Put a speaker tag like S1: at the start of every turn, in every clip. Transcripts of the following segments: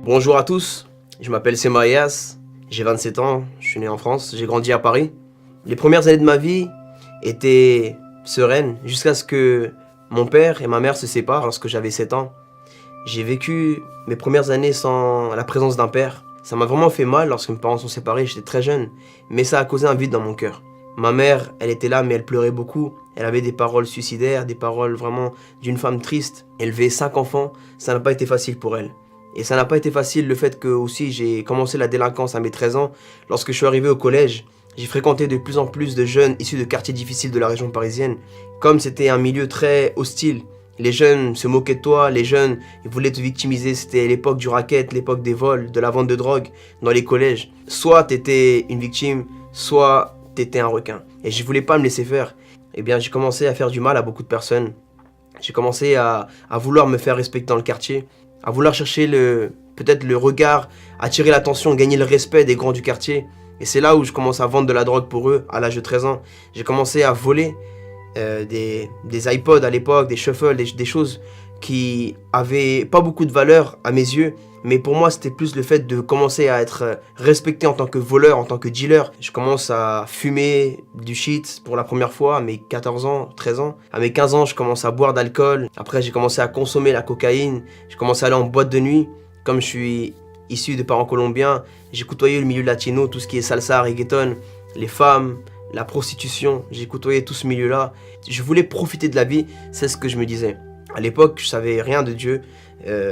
S1: Bonjour à tous, je m'appelle Semaïas, j'ai 27 ans, je suis né en France, j'ai grandi à Paris. Les premières années de ma vie étaient sereines jusqu'à ce que mon père et ma mère se séparent lorsque j'avais 7 ans. J'ai vécu mes premières années sans la présence d'un père. Ça m'a vraiment fait mal lorsque mes parents sont séparés, j'étais très jeune, mais ça a causé un vide dans mon cœur. Ma mère, elle était là mais elle pleurait beaucoup, elle avait des paroles suicidaires, des paroles vraiment d'une femme triste. Élever 5 enfants, ça n'a pas été facile pour elle. Et ça n'a pas été facile le fait que aussi j'ai commencé la délinquance à mes 13 ans. Lorsque je suis arrivé au collège, j'ai fréquenté de plus en plus de jeunes issus de quartiers difficiles de la région parisienne. Comme c'était un milieu très hostile, les jeunes se moquaient de toi, les jeunes ils voulaient te victimiser. C'était l'époque du racket, l'époque des vols, de la vente de drogue dans les collèges. Soit t'étais une victime, soit t'étais un requin. Et je voulais pas me laisser faire. Eh bien j'ai commencé à faire du mal à beaucoup de personnes. J'ai commencé à vouloir me faire respecter dans le quartier, à vouloir chercher peut-être le regard, attirer l'attention, gagner le respect des grands du quartier. Et c'est là où je commence à vendre de la drogue pour eux, à l'âge de 13 ans. J'ai commencé à voler des iPods à l'époque, des shuffles, des choses qui avaient pas beaucoup de valeur à mes yeux. Mais pour moi, c'était plus le fait de commencer à être respecté en tant que voleur, en tant que dealer. Je commence à fumer du shit pour la première fois à mes 14 ans, 13 ans. À mes 15 ans, je commence à boire d'alcool. Après, j'ai commencé à consommer la cocaïne. J'ai commencé à aller en boîte de nuit. Comme je suis issu de parents colombiens, j'ai côtoyé le milieu latino, tout ce qui est salsa, reggaeton, les femmes, la prostitution. J'ai côtoyé tout ce milieu-là. Je voulais profiter de la vie, c'est ce que je me disais. À l'époque, je savais rien de Dieu.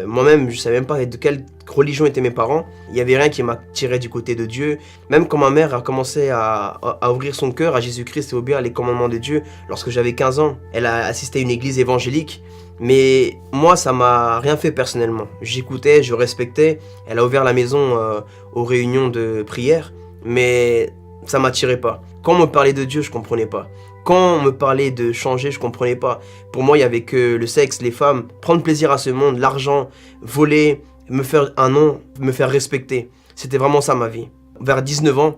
S1: Moi-même, je savais même pas de quelle religion étaient mes parents. Il y avait rien qui m'attirait du côté de Dieu. Même quand ma mère a commencé à ouvrir son cœur à Jésus-Christ et obéir les commandements de Dieu, lorsque j'avais 15 ans, elle a assisté à une église évangélique. Mais moi, ça m'a rien fait personnellement. J'écoutais, je respectais. Elle a ouvert la maison aux réunions de prière, mais ça m'attirait pas. Quand on me parlait de Dieu, je comprenais pas. Quand on me parlait de changer, je comprenais pas. Pour moi, il y avait que le sexe, les femmes, prendre plaisir à ce monde, l'argent, voler, me faire un nom, me faire respecter. C'était vraiment ça ma vie. Vers 19 ans,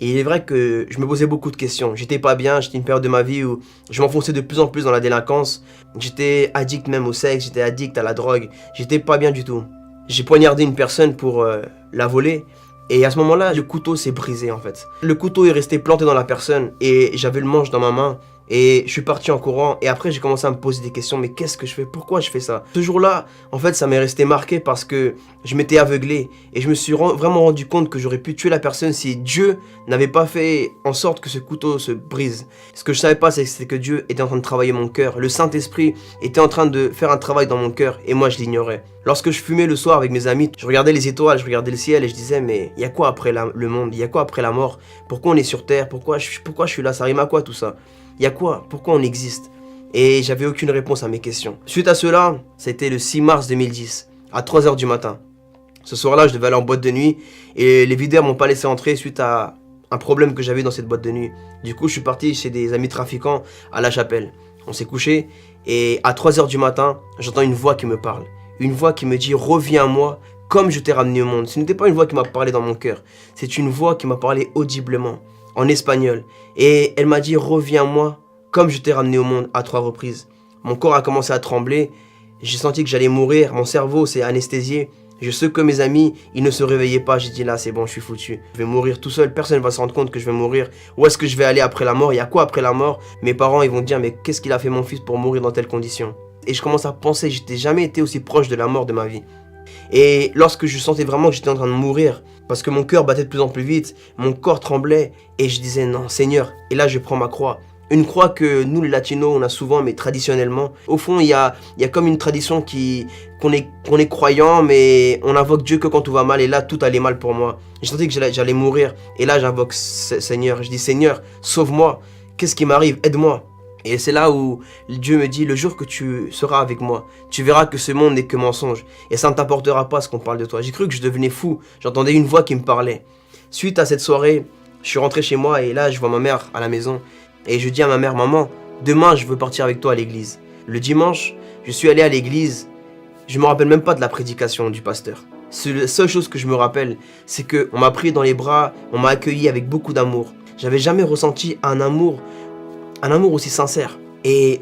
S1: et il est vrai que je me posais beaucoup de questions. J'étais pas bien, j'étais une période de ma vie où je m'enfonçais de plus en plus dans la délinquance. J'étais addict même au sexe, j'étais addict à la drogue. J'étais pas bien du tout. J'ai poignardé une personne pour la voler. Et à ce moment-là, le couteau s'est brisé en fait. Le couteau est resté planté dans la personne et j'avais le manche dans ma main. Et je suis parti en courant et après j'ai commencé à me poser des questions. Mais qu'est-ce que je fais? Pourquoi je fais ça? Ce jour-là, en fait, ça m'est resté marqué parce que je m'étais aveuglé. Et je me suis vraiment rendu compte que j'aurais pu tuer la personne si Dieu n'avait pas fait en sorte que ce couteau se brise. Ce que je savais pas, c'est que Dieu était en train de travailler mon cœur. Le Saint-Esprit était en train de faire un travail dans mon cœur et moi je l'ignorais. Lorsque je fumais le soir avec mes amis, je regardais les étoiles, je regardais le ciel et je disais mais il y a quoi après le monde? Il y a quoi après la mort? Pourquoi on est sur terre? Pourquoi je suis là? Ça rime à quoi tout ça? Il y a quoi? Pourquoi on existe? Et j'avais aucune réponse à mes questions. Suite à cela, c'était le 6 mars 2010, à 3 h du matin. Ce soir-là, je devais aller en boîte de nuit et les videurs m'ont pas laissé entrer suite à un problème que j'avais dans cette boîte de nuit. Du coup, je suis parti chez des amis trafiquants à La Chapelle. On s'est couché et à 3 h du matin, j'entends une voix qui me parle. Une voix qui me dit « Reviens à moi comme je t'ai ramené au monde ». Ce n'était pas une voix qui m'a parlé dans mon cœur. C'est une voix qui m'a parlé audiblement, en espagnol. Et elle m'a dit « Reviens à moi comme je t'ai ramené au monde » à 3 reprises. Mon corps a commencé à trembler. J'ai senti que j'allais mourir. Mon cerveau s'est anesthésié. Je sais que mes amis, ils ne se réveillaient pas. J'ai dit là, c'est bon, je suis foutu. Je vais mourir tout seul. Personne ne va se rendre compte que je vais mourir. Où est-ce que je vais aller après la mort? Il y a quoi après la mort? Mes parents, ils vont dire, mais qu'est-ce qu'il a fait mon fils pour mourir dans telles conditions? Et je commence à penser, j'étais jamais été aussi proche de la mort de ma vie. Et lorsque je sentais vraiment que j'étais en train de mourir, parce que mon cœur battait de plus en plus vite, mon corps tremblait, et je disais non, Seigneur. Et là, je prends ma croix. Une croix que nous, les latinos, on a souvent, mais traditionnellement. Au fond, il y a comme une tradition qu'on est croyant, mais on invoque Dieu que quand tout va mal. Et là, tout allait mal pour moi. J'ai senti que j'allais mourir. Et là, j'invoque Seigneur. Je dis, Seigneur, sauve-moi. Qu'est-ce qui m'arrive? Aide-moi. Et c'est là où Dieu me dit, le jour que tu seras avec moi, tu verras que ce monde n'est que mensonge. Et ça ne t'apportera pas ce qu'on parle de toi. J'ai cru que je devenais fou. J'entendais une voix qui me parlait. Suite à cette soirée, je suis rentré chez moi et là, je vois ma mère à la maison. Et je dis à ma mère, maman, demain, je veux partir avec toi à l'église. Le dimanche, je suis allé à l'église. Je me rappelle même pas de la prédication du pasteur. La seule chose que je me rappelle, c'est qu'on m'a pris dans les bras, on m'a accueilli avec beaucoup d'amour. J'avais jamais ressenti un amour aussi sincère. Et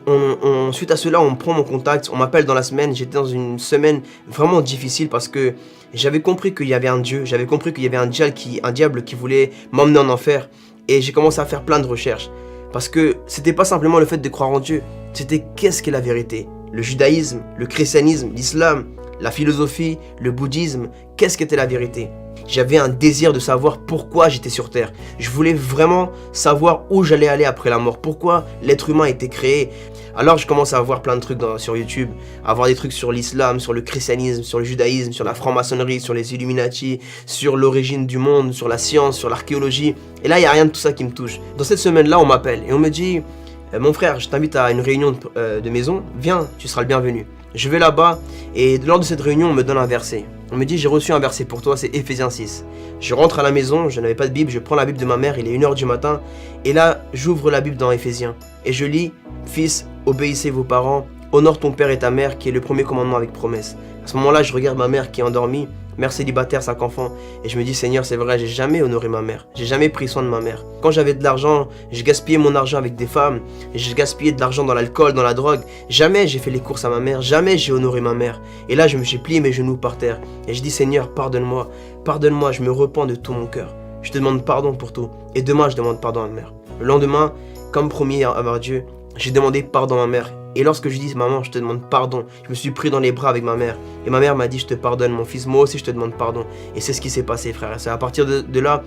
S1: suite à cela, on prend mon contact, on m'appelle dans la semaine. J'étais dans une semaine vraiment difficile parce que j'avais compris qu'il y avait un Dieu, j'avais compris qu'il y avait un diable qui voulait m'emmener en enfer. Et j'ai commencé à faire plein de recherches. Parce que c'était pas simplement le fait de croire en Dieu, c'était qu'est-ce qu'est la vérité. Le judaïsme, le christianisme, l'islam, la philosophie, le bouddhisme, qu'est-ce qu'était la vérité? J'avais un désir de savoir pourquoi j'étais sur terre. Je voulais vraiment savoir où j'allais aller après la mort, pourquoi l'être humain a été créé. Alors je commence à voir plein de trucs sur YouTube, à voir des trucs sur l'islam, sur le christianisme, sur le judaïsme, sur la franc-maçonnerie, sur les Illuminati, sur l'origine du monde, sur la science, sur l'archéologie. Et là, il n'y a rien de tout ça qui me touche. Dans cette semaine-là, on m'appelle et on me dit « Mon frère, je t'invite à une réunion de maison, viens, tu seras le bienvenu. » Je vais là-bas et lors de cette réunion, on me donne un verset. On me dit, j'ai reçu un verset pour toi, c'est Ephésiens 6. Je rentre à la maison, je n'avais pas de Bible, je prends la Bible de ma mère, il est 1h du matin. Et là, j'ouvre la Bible dans Ephésiens. Et je lis, fils, obéissez vos parents, honore ton père et ta mère, qui est le premier commandement avec promesse. À ce moment-là, je regarde ma mère qui est endormie, mère célibataire, 5 enfants, et je me dis, Seigneur, c'est vrai, j'ai jamais honoré ma mère, j'ai jamais pris soin de ma mère. Quand j'avais de l'argent, je gaspillais mon argent avec des femmes, je gaspillais de l'argent dans l'alcool, dans la drogue. Jamais j'ai fait les courses à ma mère, jamais j'ai honoré ma mère. Et là, j'ai plié mes genoux par terre, et je dis, Seigneur, pardonne-moi, pardonne-moi, je me repens de tout mon cœur. Je te demande pardon pour tout, et demain, je demande pardon à ma mère. Le lendemain, comme promis à Dieu, j'ai demandé pardon à ma mère. Et lorsque je dis, maman, je te demande pardon, je me suis pris dans les bras avec ma mère. Et ma mère m'a dit, je te pardonne, mon fils, moi aussi je te demande pardon. Et c'est ce qui s'est passé, frère. C'est à partir de là,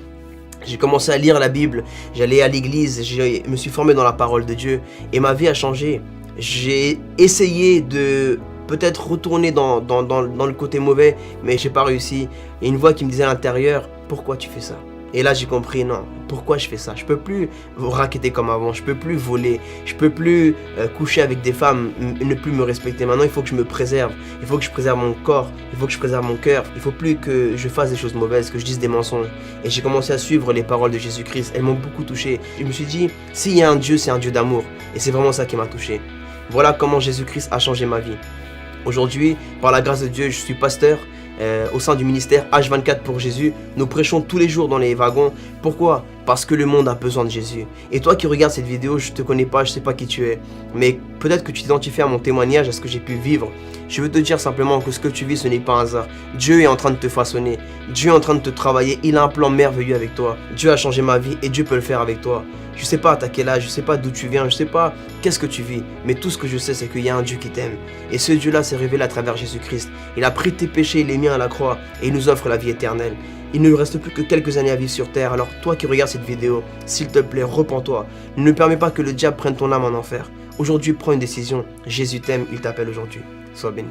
S1: j'ai commencé à lire la Bible, j'allais à l'église, je me suis formé dans la parole de Dieu. Et ma vie a changé. J'ai essayé de peut-être retourner dans le côté mauvais, mais j'ai pas réussi. Et une voix qui me disait à l'intérieur, pourquoi tu fais ça? Et là j'ai compris, non, pourquoi je fais ça? Je peux plus racketter comme avant, je peux plus voler, je peux plus coucher avec des femmes, ne plus me respecter. Maintenant il faut que je me préserve, il faut que je préserve mon corps, il faut que je préserve mon cœur. Il faut plus que je fasse des choses mauvaises, que je dise des mensonges. Et j'ai commencé à suivre les paroles de Jésus-Christ, elles m'ont beaucoup touché. Je me suis dit, s'il y a un Dieu, c'est un Dieu d'amour. Et c'est vraiment ça qui m'a touché. Voilà comment Jésus-Christ a changé ma vie. Aujourd'hui, par la grâce de Dieu, je suis pasteur. Au sein du ministère H24 pour Jésus, nous prêchons tous les jours dans les wagons. Pourquoi? Parce que le monde a besoin de Jésus. Et toi qui regardes cette vidéo, je te connais pas, je sais pas qui tu es, mais peut-être que tu t'identifies à mon témoignage, à ce que j'ai pu vivre. Je veux te dire simplement que ce que tu vis, ce n'est pas un hasard. Dieu est en train de te façonner, Dieu est en train de te travailler, il a un plan merveilleux avec toi. Dieu a changé ma vie et Dieu peut le faire avec toi. Je sais pas à quel âge, je sais pas d'où tu viens, je sais pas qu'est-ce que tu vis, mais tout ce que je sais, c'est qu'il y a un Dieu qui t'aime. Et ce Dieu-là s'est révélé à travers Jésus-Christ. Il a pris tes péchés et les miens à la croix et il nous offre la vie éternelle. Il ne lui reste plus que quelques années à vivre sur terre. Alors toi qui regardes cette vidéo, s'il te plaît, repens-toi. Ne permets pas que le diable prenne ton âme en enfer. Aujourd'hui, prends une décision. Jésus t'aime, il t'appelle aujourd'hui. Sois béni.